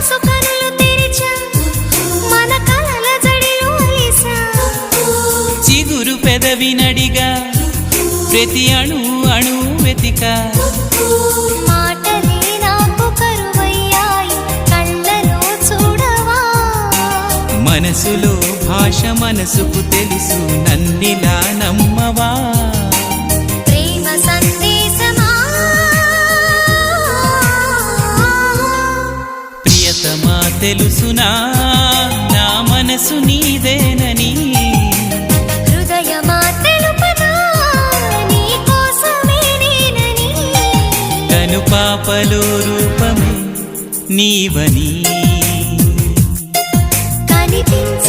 మనసు కనులు తెరిచా మన కలల జడిలో అలిసా చిగురు పెదవి నడిగా ప్రతి అణు అణు వెతికా మాటలే నాకు కరువయ్యాయి కళ్ళలో చూడవా మనసులో భాష మనసుకు తెలుసు నన్నిలా నమ్మవా ప్రేమ సందేశమా ప్రియతమా తెలుసునా నా మనసు నీదేనని హృదయమా తెలుపనా నీ కోసమే నేనని కను పాపలో రూపమే నీవని కనిపించ